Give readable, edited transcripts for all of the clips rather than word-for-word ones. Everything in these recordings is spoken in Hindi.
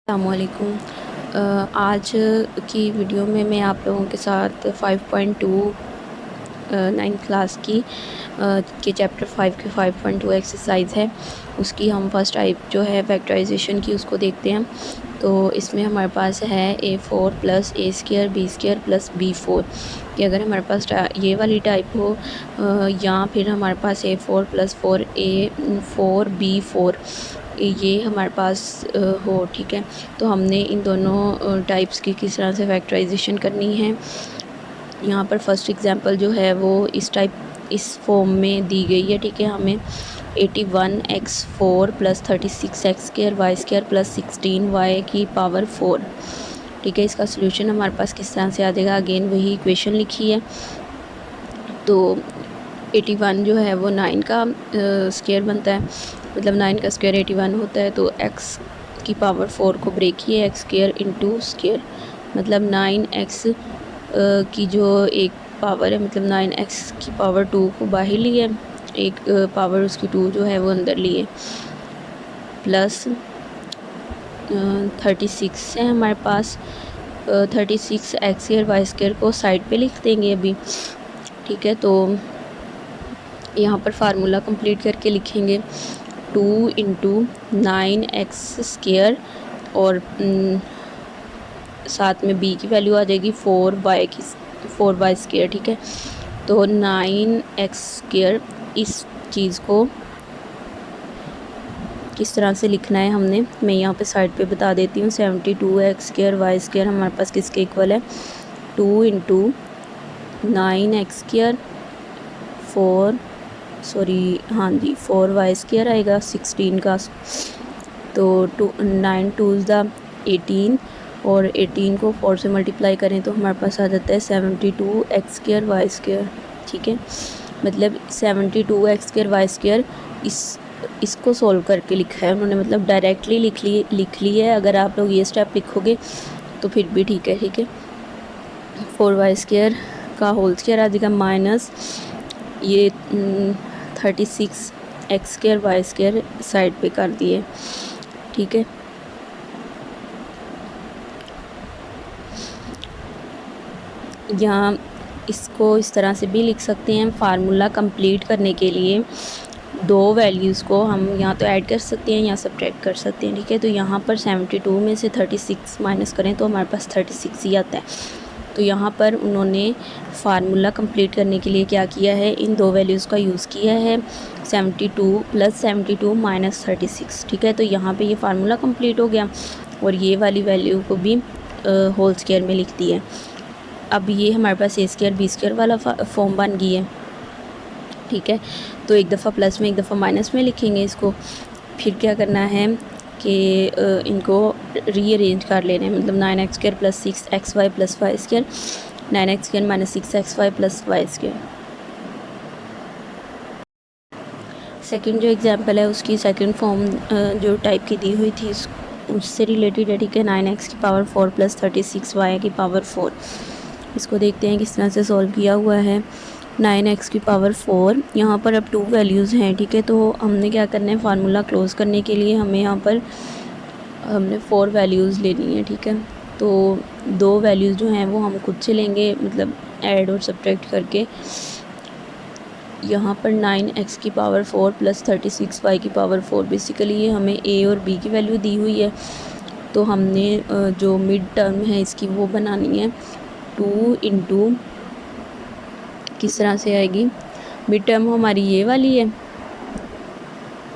अस्सलामुअलैकुम। आज की वीडियो में मैं आप लोगों के साथ 5.2 9th क्लास की के चैप्टर 5 की 5.2 एक्सरसाइज है, उसकी हम फर्स्ट टाइप जो है फैक्टराइजेशन की उसको देखते हैं। तो इसमें हमारे पास है A4 plus A² B² plus B4 कि अगर हमारे पास ये वाली टाइप हो या फिर हमारे पास A4 प्लस 4A4 B4 ये हमारे पास हो, ठीक है। तो हमने इन दोनों टाइप्स की किस तरह से फैक्टराइजेशन करनी है। यहाँ पर फर्स्ट एग्जांपल जो है वो इस फॉर्म में दी गई है, ठीक है। हमें 81x4 plus 36x² y² plus 16y की पावर 4, ठीक है। इसका सोल्यूशन हमारे पास किस तरह से आ जाएगा, अगेन वही इक्वेशन लिखी है। तो 81 जो है वो 9 का स्क्वायर बनता है, मतलब 9 का स्क्वायर 81 होता है। तो x की पावर 4 को ब्रेक किए x² इंटू स्क्वायर, मतलब 9x की जो एक पावर है, मतलब 9x की पावर 2 को बाहर लिए, एक पावर उसकी 2 जो है वो अंदर लिए, प्लस 36 है हमारे पास। 36x² y² को साइड पे लिख देंगे अभी, ठीक है। तो यहाँ पर फार्मूला कंप्लीट करके लिखेंगे 2 इंटू 9x² और साथ में b की वैल्यू आ जाएगी 4y², ठीक है। तो 9x², इस चीज़ को किस तरह से लिखना है हमने, मैं यहाँ पे साइड पे बता देती हूँ। 72x² y² हमारे पास किसके इक्वल है, 2 इंटू 9x² 4y² आएगा 16 का। तो 9 2 ज़ा 18 और 18 को 4 से मल्टीप्लाई करें तो हमारे पास आ जाता है 72x² y², ठीक है। मतलब 72x² y² इसको सॉल्व करके लिखा है उन्होंने, मतलब डायरेक्टली लिख ली है। अगर आप लोग ये स्टेप लिखोगे तो फिर भी ठीक है, ठीक है। 4y² का होल स्क्वायर आ जाएगा माइनस ये 36x² y² साइड पे कर दिए, ठीक है। यहाँ इसको इस तरह से भी लिख सकते हैं। फार्मूला कंप्लीट करने के लिए दो वैल्यूज़ को हम यहाँ तो ऐड कर सकते हैं या सब्ट्रैक्ट कर सकते हैं, ठीक है। तो यहाँ पर 72 में से 36 माइनस करें तो हमारे पास 36 ही आता है। तो यहाँ पर उन्होंने फार्मूला कंप्लीट करने के लिए क्या किया है, इन दो वैल्यूज़ का यूज़ किया है, 72 प्लस 72 माइनस 36, ठीक है। तो यहाँ पे ये फार्मूला कंप्लीट हो गया और ये वाली वैल्यू को भी होल स्क्वायर में लिख दिया। अब ये हमारे पास A² B² वाला फॉर्म बन गई है, ठीक है। तो एक दफ़ा प्लस में एक दफ़ा माइनस में लिखेंगे इसको। फिर क्या करना है कि इनको रीअरेंज कर लेना है, मतलब 9x² plus 6xy plus y², 9x² minus 6xy plus y²। Second जो एग्जांपल है उसकी सेकंड फॉर्म जो टाइप की दी हुई थी उससे रिलेटेड है, ठीक है। 9x की पावर 4 प्लस 36y की पावर 4, इसको देखते हैं किस तरह से सॉल्व किया हुआ है। 9x की पावर 4, यहाँ पर अब 2 वैल्यूज़ हैं, ठीक है। तो हमने क्या करना है, फार्मूला क्लोज़ करने के लिए हमें यहाँ पर हमने 4 वैल्यूज़ लेनी है, ठीक है। तो 2 वैल्यूज़ जो हैं वो हम खुद से लेंगे, मतलब ऐड और सब्ट्रैक्ट करके। यहाँ पर 9x की पावर 4 प्लस 36y की पावर 4, बेसिकली ये हमें a और b की वैल्यू दी हुई है। तो हमने जो मिड टर्म है इसकी वो बनानी है। 2 इंटू किस तरह से आएगी, मिड टर्म हमारी ये वाली है,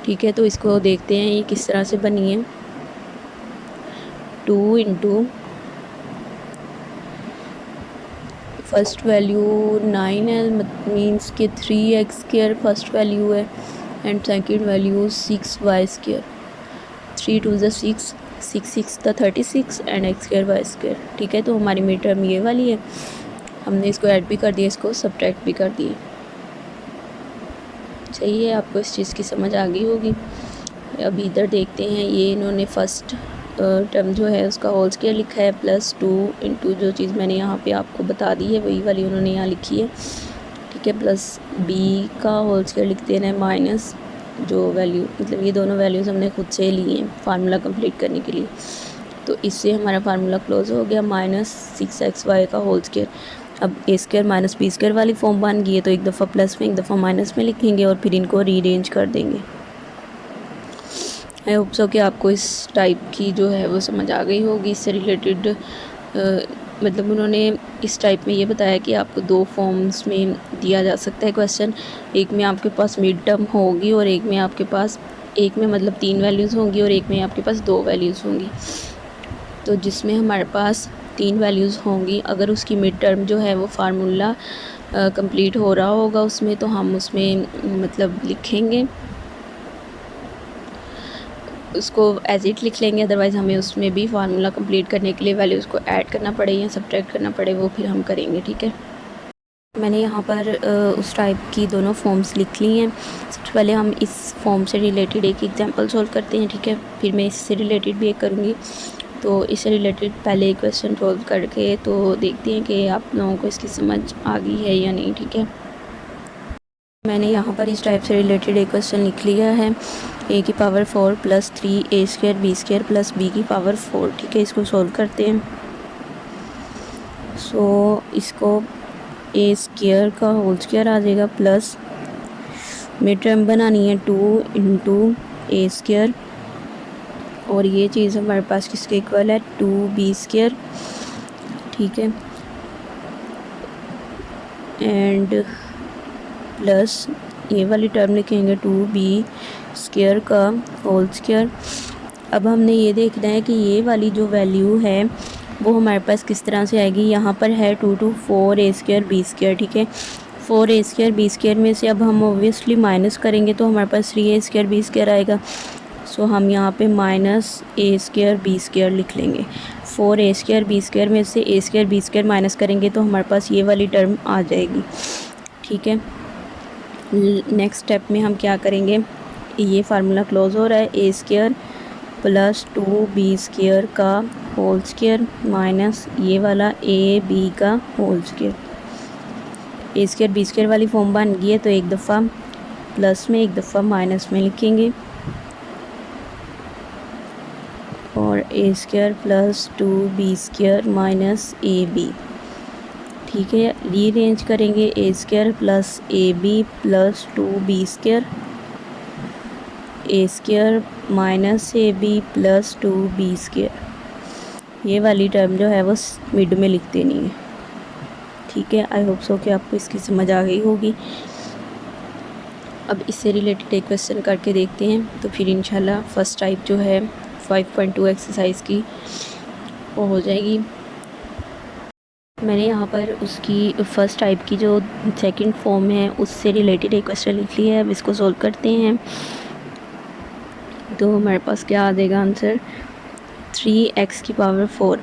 ठीक है। तो इसको देखते हैं ये किस तरह से बनी है। 2 इंटू फर्स्ट वैल्यू 9 है, मीन्स कि 3x² फर्स्ट वैल्यू है एंड सेकंड वैल्यू 6y²। 3 2 ज़ा 6, 6 6 ज़ा 36 एंड x² y², ठीक है। तो हमारी मिड टर्म ये वाली है, हमने इसको ऐड भी कर दिया, इसको सब्ट्रैक्ट भी कर दिए। सही है, आपको इस चीज़ की समझ आ गई होगी। अभी इधर देखते हैं, ये इन्होंने फर्स्ट टर्म जो है उसका होल स्क्वायर लिखा है, प्लस 2 इंटू जो चीज़ मैंने यहाँ पे आपको बता दी है वही वाली उन्होंने यहाँ लिखी है, ठीक है। प्लस b का होल स्क्वायर लिख देना है, माइनस जो वैल्यू, मतलब ये दोनों वैल्यूज़ हमने खुद से ली हैं फार्मूला कंप्लीट करने के लिए। तो इससे हमारा फार्मूला क्लोज हो गया, -6xy का होल स्क्वायर। अब ए स्क्वायर माइनस बी स्क्वायर वाली फॉर्म बन गई है, तो एक दफ़ा प्लस में एक दफ़ा माइनस में लिखेंगे और फिर इनको रीअरेंज कर देंगे। आई होप सो कि आपको इस टाइप की जो है वो समझ आ गई होगी। इससे रिलेटेड मतलब उन्होंने इस टाइप में ये बताया कि आपको 2 फॉर्म्स में दिया जा सकता है क्वेश्चन। एक में आपके पास मिड टर्म होगी और एक में आपके पास, एक में मतलब 3 वैल्यूज़ होंगी और एक में आपके पास 2 वैल्यूज़ होंगी। तो जिसमें हमारे पास 3 वैल्यूज़ होंगी, अगर उसकी मिड टर्म जो है वो फार्मूला कंप्लीट हो रहा होगा उसमें, तो हम उसमें मतलब लिखेंगे, उसको एज इट लिख लेंगे। अदरवाइज़ हमें उसमें भी फार्मूला कंप्लीट करने के लिए वैल्यूज़ को ऐड करना पड़े या सब्ट्रैक्ट करना पड़े, वो फिर हम करेंगे, ठीक है। मैंने यहाँ पर उस टाइप की दोनों फॉर्म्स लिख ली हैं। सबसे पहले हम इस फॉर्म से रिलेटेड एक एग्जांपल सॉल्व करते हैं, ठीक है। फिर मैं इससे रिलेटेड भी एक करूँगी। तो इससे रिलेटेड पहले एक क्वेश्चन सॉल्व करके तो देखते हैं कि आप लोगों को इसकी समझ आ गई है या नहीं, ठीक है। मैंने यहाँ पर इस टाइप से रिलेटेड एक क्वेश्चन लिख लिया है, a की power 4 + 3 a square b square plus b की पावर 4, ठीक है। इसको सॉल्व करते हैं। सो इसको a स्क्वायर का होल स्क्वायर आ जाएगा प्लस मिड टर्म बनानी है 2 × a स्क्वायर, और ये चीज़ हमारे पास किसके इक्वल है, 2b स्क्वायर, ठीक है। एंड प्लस ये वाली टर्म लिखेंगे 2b स्क्वायर का होल स्क्वायर। अब हमने ये देखना है कि ये वाली जो वैल्यू है वो हमारे पास किस तरह से आएगी। यहाँ पर है 2 to 4 a square b square, ठीक है। 4 a स्क्वायर b स्क्वायर में से अब हम ऑब्वियसली माइनस करेंगे तो हमारे पास 3 a स्क्वायर b स्क्वायर आएगा। सो हम यहाँ पे -a स्क्वायर b स्क्वायर लिख लेंगे। 4 a स्क्वायर b स्क्वायर में से a square b square minus करेंगे तो हमारे पास ये वाली टर्म आ जाएगी, ठीक है। नेक्स्ट स्टेप में हम क्या करेंगे, ये फार्मूला क्लोज हो रहा है, a square plus 2b square का होल स्क्वायर माइनस ये वाला ab का whole square. a square b square वाली फॉर्म बन गई है, तो एक दफ़ा प्लस में एक दफ़ा माइनस में लिखेंगे, और a square plus 2b square minus ab, ठीक है। रीअरेंज करेंगे, a square plus ab plus 2b square, a square minus ab plus 2b square. ये वाली टर्म जो है वो मिड में लिख देनी है, ठीक है। आई होप सो कि आपको इसकी समझ आ गई होगी। अब इससे रिलेटेड एक क्वेश्चन करके देखते हैं, तो फिर इंशाल्लाह फर्स्ट टाइप जो है 5.2 एक्सरसाइज की वो हो जाएगी। मैंने यहाँ पर उसकी फ़र्स्ट टाइप की जो सेकंड फॉर्म है उससे रिलेटेड एक क्वेश्चन लिख लिया है। अब इसको सॉल्व करते हैं, तो हमारे पास क्या आ जाएगा आंसर, 3x की पावर 4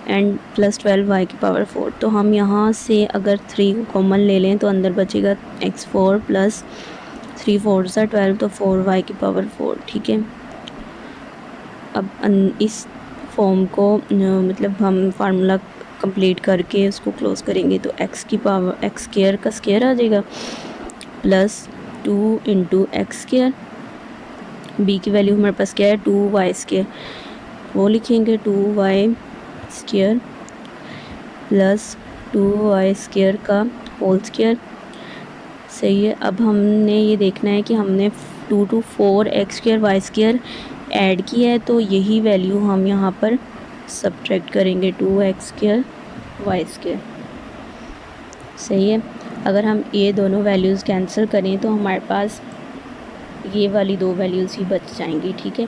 एंड प्लस 12y की पावर 4। तो हम यहाँ से अगर 3 को कॉमन ले लें तो अंदर बचेगा x4 प्लस 3 4 सा 12, तो 4y की पावर 4, ठीक है। अब इस फॉर्म को मतलब हम फार्मूला कंप्लीट करके उसको क्लोज़ करेंगे, तो x की पावर x स्क्वायर का स्क्वायर आ जाएगा प्लस 2 × x स्क्वायर। b की वैल्यू हमारे पास क्या है, 2y स्क्वायर, वो लिखेंगे 2y square plus 2y square का होल स्क्वायर, सही है। अब हमने ये देखना है कि हमने 2 to 4 x square y square add किया है, तो यही वैल्यू हम यहाँ पर सब्ट्रैक्ट करेंगे, 2x स्क्वायर y स्क्वायर, सही है। अगर हम ये दोनों वैल्यूज़ कैंसिल करें तो हमारे पास ये वाली 2 वैल्यूज़ ही बच जाएंगी, ठीक है।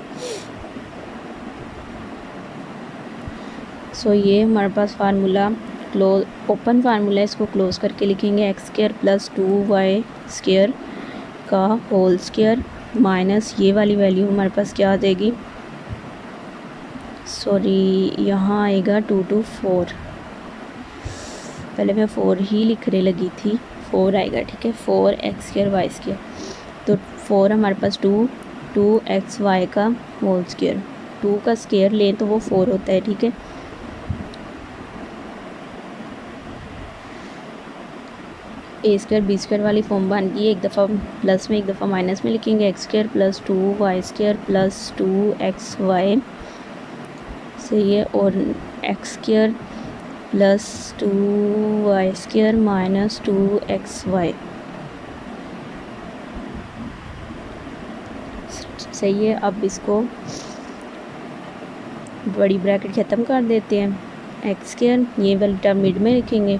सो ये हमारे पास फार्मूला क्लोज ओपन फार्मूला, इसको क्लोज़ करके लिखेंगे x square plus 2y square का होल स्क्वायर माइनस ये वाली वैल्यू हमारे पास क्या आ जाएगी, सॉरी यहाँ आएगा 2 to 4, पहले मैं 4 ही लिखने लगी थी, 4 आएगा, ठीक है। 4x स्क्वायर y स्क्वायर, तो 4 हमारे पास 2xy का होल स्क्वायर, 2 का स्क्वायर लें तो वो 4 होता है, ठीक है। a स्क्वायर b स्क्वायर वाली फॉर्म बन गई है, एक दफ़ा प्लस में एक दफ़ा माइनस में लिखेंगे, x square plus 2y square plus 2xy सही है। और x square plus 2y square minus 2xy, सही है। अब इसको बड़ी ब्रैकेट ख़त्म कर देते हैं, एक्स स्क्वायर ये वाली टर्म मिड में लिखेंगे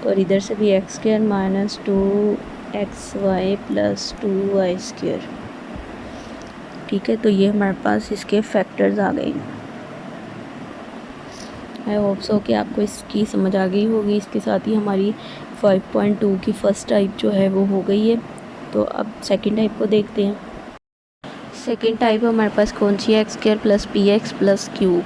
और इधर से भी x square minus 2xy plus 2y square. ठीक है, तो ये हमारे पास इसके फैक्टर्स आ गए। आई होप सो कि आपको इसकी समझ आ गई होगी। इसके साथ ही हमारी 5.2 की फ़र्स्ट टाइप जो है वो हो गई है। तो अब सेकंड टाइप को देखते हैं। सेकंड टाइप हमारे पास कौन सी है, x square plus P x plus Q.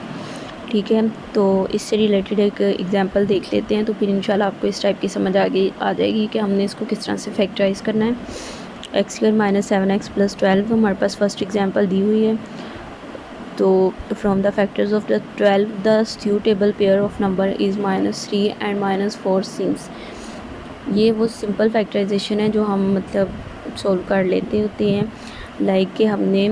ठीक है, तो इससे रिलेटेड एक एग्जांपल देख लेते हैं, तो फिर इंशाल्लाह आपको इस टाइप की समझ आ जाएगी कि हमने इसको किस तरह से फैक्टराइज करना है। X square minus 7x plus 12 हमारे पास फर्स्ट एग्जांपल दी हुई है। तो from the factors of the 12 the suitable pair of number is -3 and -4 seems. ये वो सिंपल फैक्टराइजेशन है जो हम मतलब सोल्व कर लेते होते हैं। लाइक कि हमने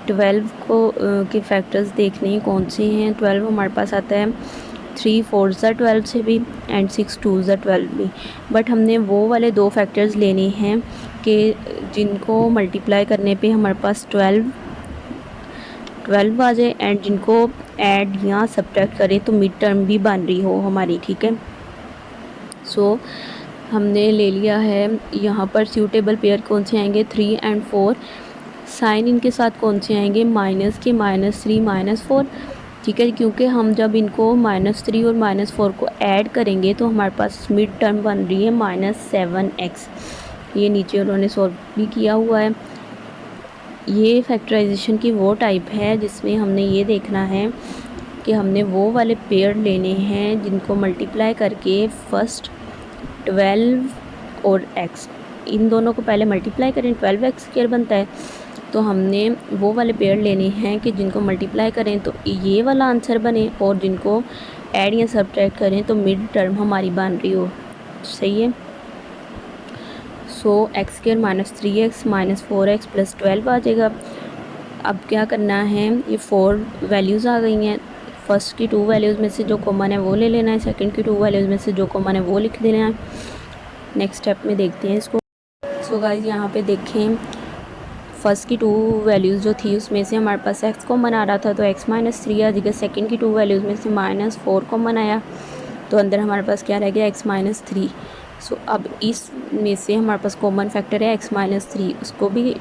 12 को के फैक्टर्स देखने हैं कौन से हैं। 12 हमारे पास आता है 3 4 ज़ा 12 से भी एंड 6 2 ज़ा 12 भी। बट हमने वो वाले दो फैक्टर्स लेने हैं कि जिनको मल्टीप्लाई करने पे हमारे पास 12 आ जाए एंड जिनको ऐड या सब्ट्रैक्ट करें तो मिड टर्म भी बन रही हो हमारी। ठीक है, सो हमने ले लिया है यहाँ पर सूटेबल पेयर कौन से आएंगे 3 एंड 4। साइन इनके साथ कौन से आएंगे माइनस के -3 -4। ठीक है, क्योंकि हम जब इनको -3 और -4 को ऐड करेंगे तो हमारे पास मिड टर्म बन रही है -7x। ये नीचे उन्होंने सॉल्व भी किया हुआ है। ये फैक्टराइजेशन की वो टाइप है जिसमें हमने ये देखना है कि हमने वो वाले पेयर लेने हैं जिनको मल्टीप्लाई करके फर्स्ट 12 और x, इन दोनों को पहले मल्टीप्लाई करें 12x स्क्वायर बनता है। तो हमने वो वाले पेयर लेने हैं कि जिनको मल्टीप्लाई करें तो ये वाला आंसर बने और जिनको ऐड या सब्ट्रैक्ट करें तो मिड टर्म हमारी बन रही हो। सही है, so x square -3x -4x plus 12 आ जाएगा। अब क्या करना है, ये 4 वैल्यूज़ आ गई हैं। फर्स्ट की 2 वैल्यूज़ में से जो कॉमन है वो ले लेना है, सेकंड की 2 वैल्यूज़ में से जो कॉमन है वो लिख देना है। नेक्स्ट स्टेप में देखते हैं इसको। सो गाइस यहाँ पे देखें, फर्स्ट की 2 वैल्यूज़ जो थी उसमें से हमारे पास x कॉमन आ रहा था तो x -3 आ जाएगा। सेकंड की 2 वैल्यूज़ में से -4 कॉमन आया तो अंदर हमारे पास क्या रह गया x -3। सो अब इस में से हमारे पास कॉमन फैक्टर है x -3, उसको भी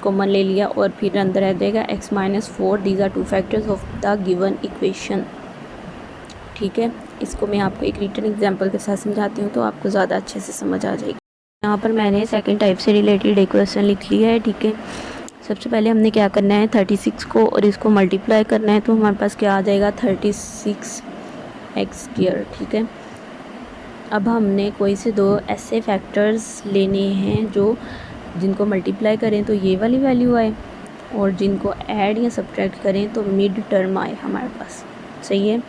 कॉमन ले लिया और फिर अंदर रह जाएगा x -4। These are 2 factors of the given equation. ठीक है, इसको मैं आपको एक रिटन एग्जांपल के साथ समझाती हूँ तो आपको ज़्यादा अच्छे से समझ आ जाएगी। यहाँ पर मैंने सेकंड टाइप से रिलेटेड इक्वेशन लिख लिया है। ठीक है, सबसे पहले हमने क्या करना है 36 को और इसको मल्टीप्लाई करना है तो हमारे पास क्या आ जाएगा 36x स्क्वायर। ठीक है, अब हमने कोई से दो ऐसे फैक्टर्स लेने हैं जो जिनको मल्टीप्लाई करें तो ये वाली वैल्यू आए और जिनको ऐड या सब्ट्रैक्ट करें तो मिड टर्म आए हमारे पास। सही है,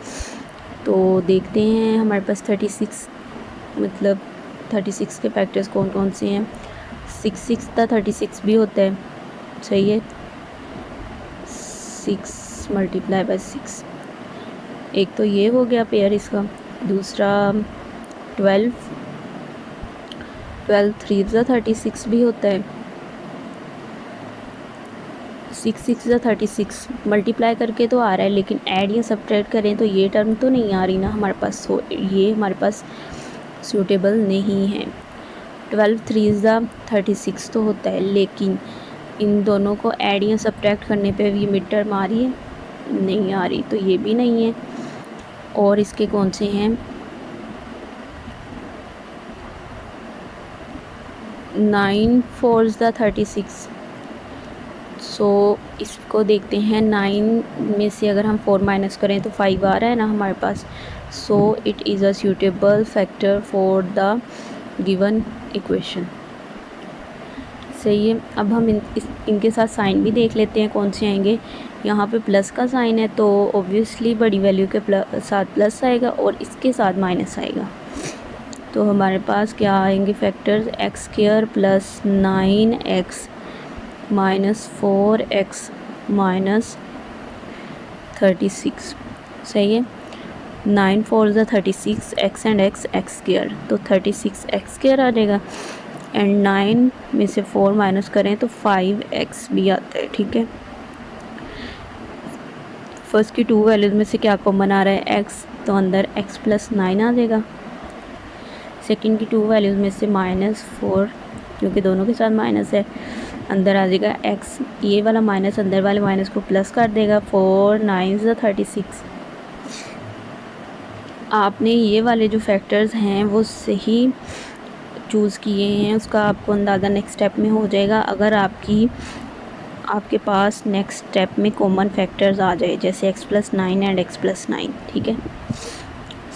तो देखते हैं हमारे पास 36 मतलब 36 के फैक्टर्स कौन कौन से हैं। 6 का 36 भी होता है। सही है, 6 मल्टीप्लाई बाय 6, एक तो ये हो गया पेयर इसका। दूसरा 12 3 ज़ा 36 भी होता है। 6 ज़ा 36 मल्टीप्लाई करके तो आ रहा है लेकिन ऐड या सब्ट्रैक्ट करें तो ये टर्म तो नहीं आ रही ना हमारे पास, तो ये हमारे पास सूटेबल नहीं है। 12 3 ज़ा 36 तो होता है लेकिन इन दोनों को ऐड या सब्ट्रैक्ट करने पे भी मिड टर्म आ रही है, नहीं आ रही, तो ये भी नहीं है। और इसके कौन से हैं 9 4 ज़ा 36। सो इसको देखते हैं, 9 में से अगर हम 4 माइनस करें तो 5 आ रहा है ना हमारे पास। So it is a suitable factor for the given equation. सही है, अब हम इनके साथ साइन भी देख लेते हैं कौन से आएंगे। यहाँ पे प्लस का साइन है तो ऑब्वियसली बड़ी वैल्यू के साथ प्लस आएगा और इसके साथ माइनस आएगा। तो हमारे पास क्या आएंगे factors, x square plus 9x -4x -36 सही है। 9 4 ज़ा 36 x एंड x x², तो 36x² आ जाएगा। एंड 9 में से 4 माइनस करें तो 5x भी आता है, ठीक है। फर्स्ट की 2 वैल्यूज़ में से क्या कॉमन आ रहा है x, तो अंदर x + 9 आ जाएगा। सेकंड की 2 वैल्यूज़ में से -4, क्योंकि दोनों के साथ माइनस है, अंदर आ जाएगा x, ये वाला माइनस अंदर वाले माइनस को प्लस कर देगा। 4 9 ज़ा 36। आपने ये वाले जो फैक्टर्स हैं वो सही चूज़ किए हैं, उसका आपको अंदाज़ा नेक्स्ट स्टेप में हो जाएगा अगर आपके पास नेक्स्ट स्टेप में कॉमन फैक्टर्स आ जाए, जैसे x + 9 एंड x + 9, ठीक है।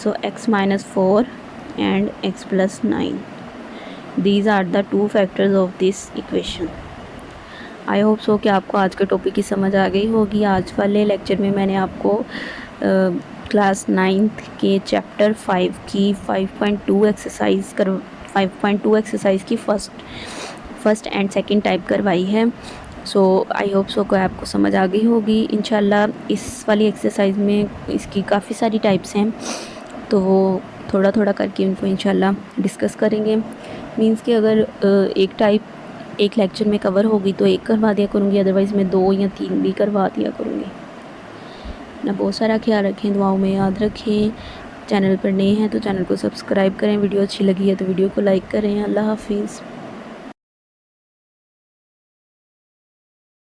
So x - 4 and x + 9, these are the 2 factors of this equation. I hope so कि आपको आज के टॉपिक की समझ आ गई होगी। आज वाले लेक्चर में मैंने आपको क्लास 9th के चैप्टर 5 की 5.2 एक्सरसाइज की फर्स्ट एंड सेकंड टाइप करवाई है। सो आई होप सो कि आपको समझ आ गई होगी। इंशाल्लाह इस वाली एक्सरसाइज में इसकी काफ़ी सारी टाइप्स हैं, तो वो थोड़ा थोड़ा करके उनको इंशाल्लाह डिस्कस करेंगे। मींस कि अगर एक टाइप एक लेक्चर में कवर होगी तो एक करवा दिया करूँगी, अदरवाइज़ मैं 2 या 3 भी करवा दिया करूँगी। अपना बहुत सारा ख्याल रखें, दुआओं में याद रखें। चैनल पर नए हैं तो चैनल को सब्सक्राइब करें, वीडियो अच्छी लगी है तो वीडियो को लाइक करें। अल्लाह हाफिज़।